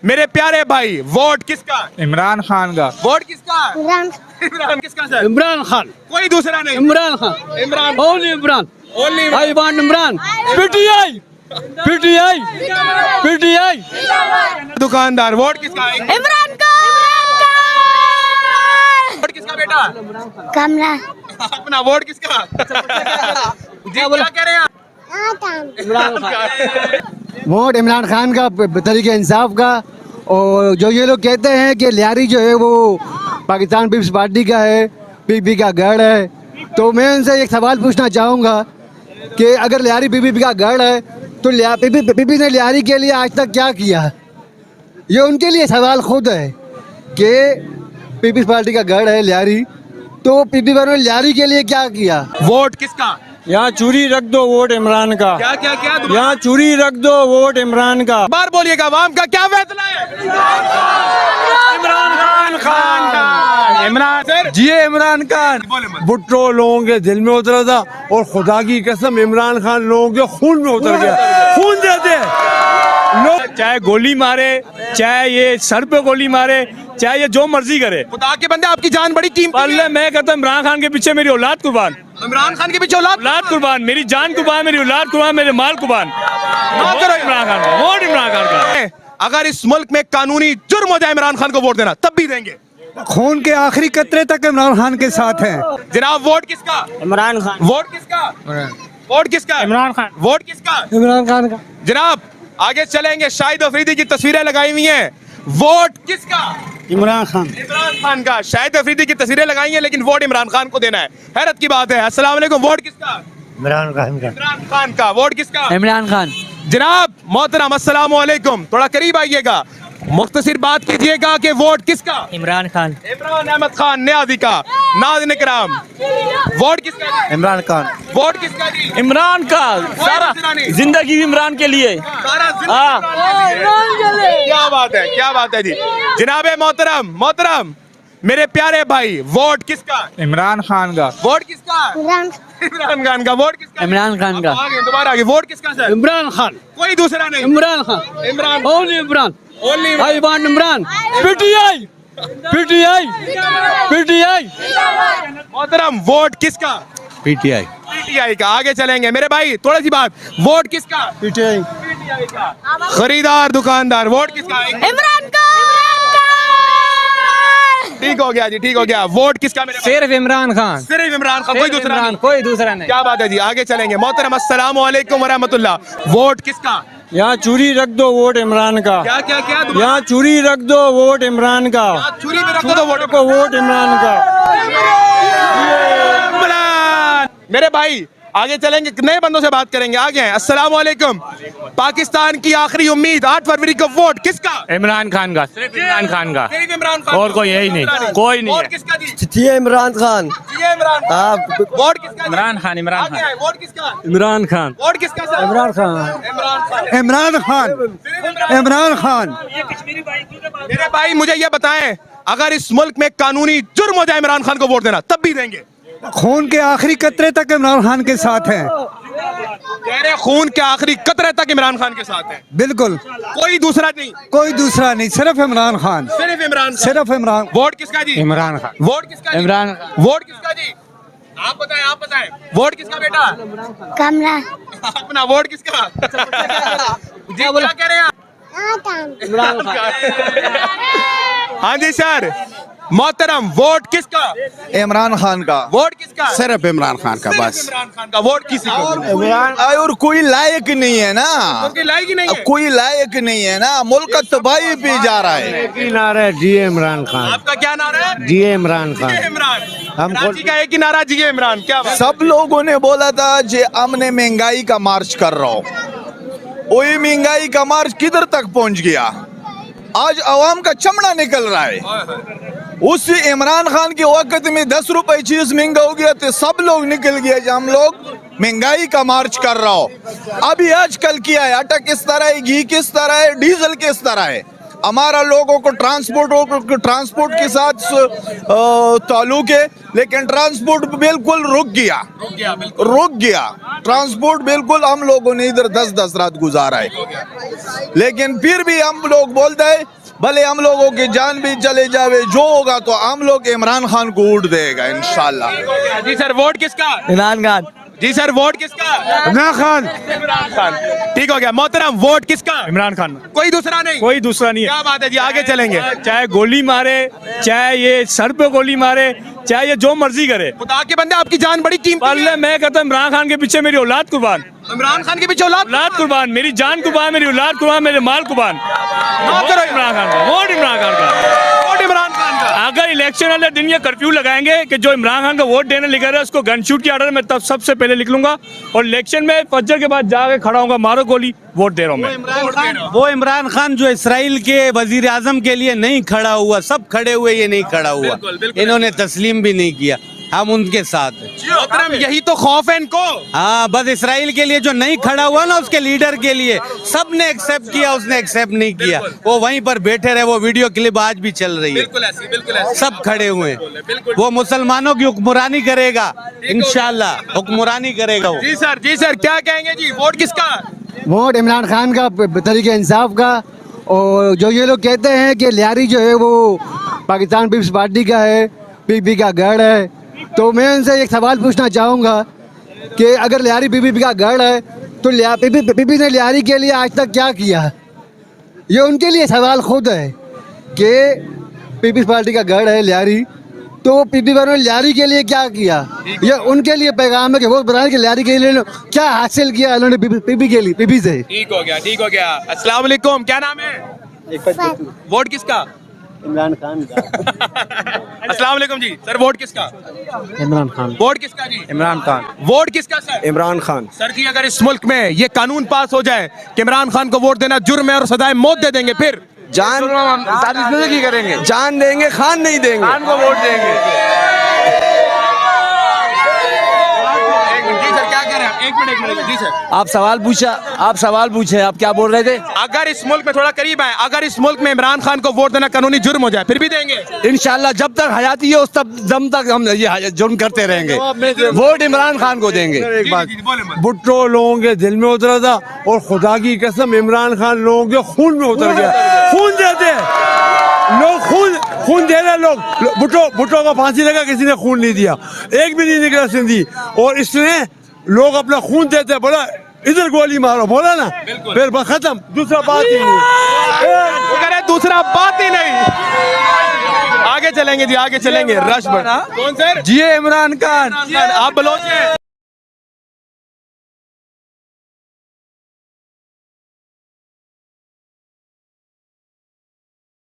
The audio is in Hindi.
मेरे प्यारे भाई, वोट किसका? इमरान खान का। वोट किसका? इमरान किसका सर? इमरान खान, कोई दूसरा नहीं। Imran Khan, Imran, only Imran, only I want Imran, PTI, PTI, PTI. दुकानदार, वोट किसका? इमरान का वोट किसका बेटा? कमरा अपना वोट किसका? जी क्या कह रहे हैं आप? इमरान खान। वोट इमरान खान का तरीके इंसाफ का। और जो ये लोग कहते हैं कि लियारी जो है वो पाकिस्तान पीपल्स पार्टी का है, पीपी का गढ़ है, तो मैं उनसे एक सवाल पूछना चाहूँगा कि अगर लियारी पीपी का गढ़ है तो पीपी ने लियारी के लिए आज तक क्या किया? ये उनके लिए सवाल खुद है कि पीपल्स पार्टी का गढ़ है लियारी, तो पीपी वालों ने लियारी के लिए क्या किया? वोट किसका? यहाँ चूरी रख दो वोट इमरान का। क्या क्या क्या? यहाँ चूरी रख दो वोट इमरान का। बार बोलिएगा, आवाम का क्या फैसला है? इमरान खान, इमरान सर, जिए इमरान खान। भुट्टो लोगों के दिल में उतरा था और खुदा की कसम इमरान खान लोगों के खून में उतर गया। खून देते लोग, चाहे गोली मारे, चाहे ये सर पे गोली मारे, चाहे ये जो मर्जी करे, खुदा के बंदे आपकी जान बड़ी कीमती है। पल्ले मैं कहता हूँ इमरान खान के पीछे मेरी औलाद कुर्बान, इमरान खान के पीछे औलाद कुर्बान, मेरी जान कुर्बान, मेरी औलाद कुर्बान, मेरे माल कुर्बान। करो इमरान खान का वोट, इमरान खान का। अगर इस मुल्क में कानूनी जुर्म हो जाए इमरान खान को वोट देना, तब भी देंगे। खून के आखिरी कतरे तक इमरान खान के साथ हैं। जनाब, वोट किसका? इमरान खान, वोट किसका? वोट किसका? इमरान खान, वोट किसका? इमरान खान का। जनाब आगे चलेंगे, शाहिद अफरीदी की तस्वीरें लगाई हुई हैं। वोट किसका? इमरान खान, इमरान खान का। शाहिद अफरीदी की तस्वीरें लगाई हैं, लेकिन वोट इमरान खान को देना है। हैरत की बात है। अस्सलाम वालेकुम, वोट किसका? इमरान खान का। इमरान खान का। वोट किसका? इमरान खान। जनाब मोहतरम, अस्सलाम वालेकुम, थोड़ा करीब आइएगा, मुख्तसर बात कीजिएगा कि वोट किसका? इमरान खान, इमरान अहमद खान न्याजी का। नाज़रीन किराम, वोट किसका जी? इमरान खान। वोट किसका जी? इमरान का। सारा जिंदगी भी इमरान के लिए। सारा क्या बात है, क्या बात है जी। जनाबे मोहतरम, मेरे प्यारे भाई, वोट किसका? इमरान खान का। वोट किसका? इमरान इमरान खान का। वोट किसका? इमरान खान का। आगे दोबारा आगे, वोट किसका सर? इमरान खान, कोई दूसरा नहीं। Imran Khan, Imran, only Imran, only I want Imran, PTI, PTI, PTI. मोहतरम, वोट किसका? पीटीआई। पीटीआई का। आगे चलेंगे मेरे भाई, थोड़ी सी बात, वोट किसका? पीटीआई। पीटीआई का। खरीदार, दुकानदार, वोट किसका? इमरान का ठीक हो गया जी, ठीक हो गया। वोट किसका मेरे भाई? सिर्फ इमरान खान, सिर्फ इमरान खान, कोई दूसरा नहीं। कोई दूसरा नहीं। क्या बात है जी। आगे चलेंगे मोहतरम, अस्सलाम वालेकुम व रहमतुल्लाह। वोट किसका? यहाँ चूरी रख दो वोट इमरान का। क्या क्या क्या? यहाँ चूरी रख दो वोट इमरान का। चूरी में रख दो वोट को वोट इमरान का। इमरान। मेरे भाई आगे चलेंगे, नए बंदों से बात करेंगे। आगे हैं, अस्सलाम वालेकुम। पाकिस्तान की आखिरी उम्मीद 8 फरवरी को वोट किसका? इमरान खान का, सिर्फ इमरान खान का। सिर्फ इमरान खान। और कोई यही नहीं, कोई नहीं वोट है। किसका जी? जिए इमरान खान। जी इमरान खान। वोट किसका जी? इमरान खान, इमरान आगे खान। हैं, वोट किसका? इमरान खान, वोट किसका सर? इमरान खान, इमरान खान। इमरान खान। इमरान खान। मेरे भाई मुझे ये बताएं, अगर इस मुल्क में कानूनी जुर्म हो जाए इमरान खान को वोट देना, तब भी देंगे? खून के आखिरी कतरे तक इमरान खान के साथ हैं। कह रहे खून के आखिरी कतरे तक इमरान खान के साथ है। बिल्कुल, कोई दूसरा नहीं। कोई दूसरा नहीं, सिर्फ इमरान खान। सिर्फ इमरान खान। सिर्फ इमरान। वोट किसका जी? इमरान खान, वोट किसका जी? इमरान खान। वोट किसका जी? आप बताएं, आप बताएं। वोट किसका बेटा? कमरा अपना वोट किसका? जी क्या कह रहे हैं आप? इमरान खान। हाँ जी सर। मोहतरम, वोट किसका? इमरान खान का। वोट किसका? सिर्फ इमरान खान का, सिर्फ बस। इमरान खान का। वोट किसी को? और कोई लायक नहीं है ना, क्योंकि लायक ही नहीं है। कोई लायक नहीं है ना, मुल्क का तबाही पे जा रहा है। की नारा है जिए इमरान खान, आपका क्या नारा है? जिए इमरान जिए खान। इमरान। हम कराची का एक ही नारा, जिए इमरान। क्या बात? सब लोगों ने बोला था जे हमने महंगाई का मार्च कर रहा हूँ, वही महंगाई का मार्च किधर तक पहुंच गया? आज अवाम का चमड़ा निकल रहा है। उस इमरान खान के वक्त में 10 रुपए चीज महंगा हो गया तो सब लोग निकल गए जो हम लोग महंगाई का मार्च कर रहा हो। अभी आजकल क्या है, आटा किस तरह है, घी किस तरह है, डीजल किस तरह है। हमारा लोगों को ट्रांसपोर्ट के साथ ताल्लुक है, लेकिन ट्रांसपोर्ट बिल्कुल रुक गया। ट्रांसपोर्ट बिल्कुल, हम लोगों ने इधर 10-10 रात गुजारा है, लेकिन फिर भी हम लोग बोलते हैं भले हम लोगों की जान भी चले जावे, जो होगा तो हम लोग इमरान खान को वोट देगा इंशाल्लाह। जी सर, वोट किसका? इमरान खान। जी सर, वोट किसका? इमरान खान। इमरान खान। ठीक हो गया मोहतरम, वोट किसका? इमरान खान, कोई दूसरा नहीं? कोई दूसरा नहीं है। क्या बात है जी, आगे चलेंगे। चाहे गोली मारे, चाहे ये सर पे गोली मारे, चाहे ये जो मर्जी करे, खुदा के बंदे, आपकी जान बड़ी कीमती है। पहले मैं कहता हूँ इमरान खान के पीछे मेरी औलाद कुर्बान, इमरान खान के पीछे औलाद कुर्बान, मेरी जान कुर्बान, मेरी औलाद कुर्बान, मेरे माल कुर्बान। ना करो इमरान खान का, वोट इमरान खान का। वोट इमरान खान का। अगर इलेक्शन वाले दिन ये कर्फ्यू लगाएंगे कि जो इमरान खान का वोट देने लिखा रहा है उसको गन शूट की ऑर्डर मैं तब सबसे पहले लिख लूंगा, और इलेक्शन में फजर के बाद जाके खड़ा होऊंगा, मारो गोली, वोट दे रहा हूँ मैं। वो इमरान खान जो इसराइल के वजीर आजम के लिए नहीं खड़ा हुआ, सब खड़े हुए, ये नहीं खड़ा हुआ, इन्होंने तस्लीम भी नहीं किया, हम उनके साथ हैं। मोहतरम, यही तो खौफ है इनको। हाँ, बस इसराइल के लिए जो नहीं खड़ा हुआ ना, उसके लीडर के लिए सब ने एक्सेप्ट किया, उसने एक्सेप्ट नहीं किया, वो वहीं पर बैठे रहे। वो वीडियो क्लिप आज भी चल रही है, बिल्कुल ऐसी। सब खड़े हुए हैं। वो मुसलमानों की हुक्मरानी करेगा इंशाल्लाह, हुक्मरानी करेगा वो। जी सर, क्या कहेंगे जी, वोट किसका? वोट इमरान खान का, तरीके इंसाफ का। और जो ये लोग कहते हैं कि लियारी जो है वो पाकिस्तान पीपल्स पार्टी का है, पीपी का गढ़ है, तो मैं उनसे एक सवाल पूछना चाहूँगा कि अगर लियारी पीपी का गढ़ है तो पीपी ने लियारी के लिए आज तक क्या किया? ये उनके लिए सवाल खुद है कि पीपल्स पार्टी का गढ़ है लियारी, तो पीपी वालों ने लियारी के लिए क्या किया? ये उनके लिए पैगाम है कि वोट बनाने के लियारी के लिए क्या हासिल किया उन्होंने पीपी के लिए, पीपी से। ठीक हो गया। अस्सलाम वालेकुम, क्या नाम है? वोट किसका? इमरान खान का। अस्सलाम वालेकुम जी सर, वोट किसका? इमरान खान। वोट किसका जी? इमरान खान। वोट किसका सर? इमरान खान। सर जी, अगर इस मुल्क में ये कानून पास हो जाए कि इमरान खान को वोट देना जुर्म है और सदाए मौत दे देंगे, फिर जान सारी जिंदगी करेंगे, जान देंगे, खान नहीं देंगे, खान को वोट देंगे। जी सर, क्या कह रहे हैं? एक मिनट जी सर, आप सवाल पूछे, आप क्या बोल रहे थे? अगर इस मुल्क में थोड़ा करीब आए, अगर इस मुल्क में इमरान खान को वोट देना कानूनी जुर्म हो जाए, फिर भी देंगे? इंशाल्लाह जब तक हयाती है उस तक दम तक हम ये जुर्म करते रहेंगे, वोट इमरान खान को देंगे। एक बात, भुट्टो लोगों के दिल में उतरा था और खुदा की कसम इमरान खान लोगों के खून में उतर गया। खून देते लोग, खून दे रहे लोग। भुट्टो को फांसी लगा, किसी ने खून नहीं दिया, एक भी नहीं निकला सिंधी, और इसने लोग अपना खून देते, बोला इधर गोली मारो, बोला ना, फिर बस खत्म, दूसरा बात ही नहीं। वो कह रहे हैं दूसरा बात ही नहीं। आगे चलेंगे जी, आगे चलेंगे। रश बढ़ा। कौन सर? जी इमरान खान। आप बलोच हैं?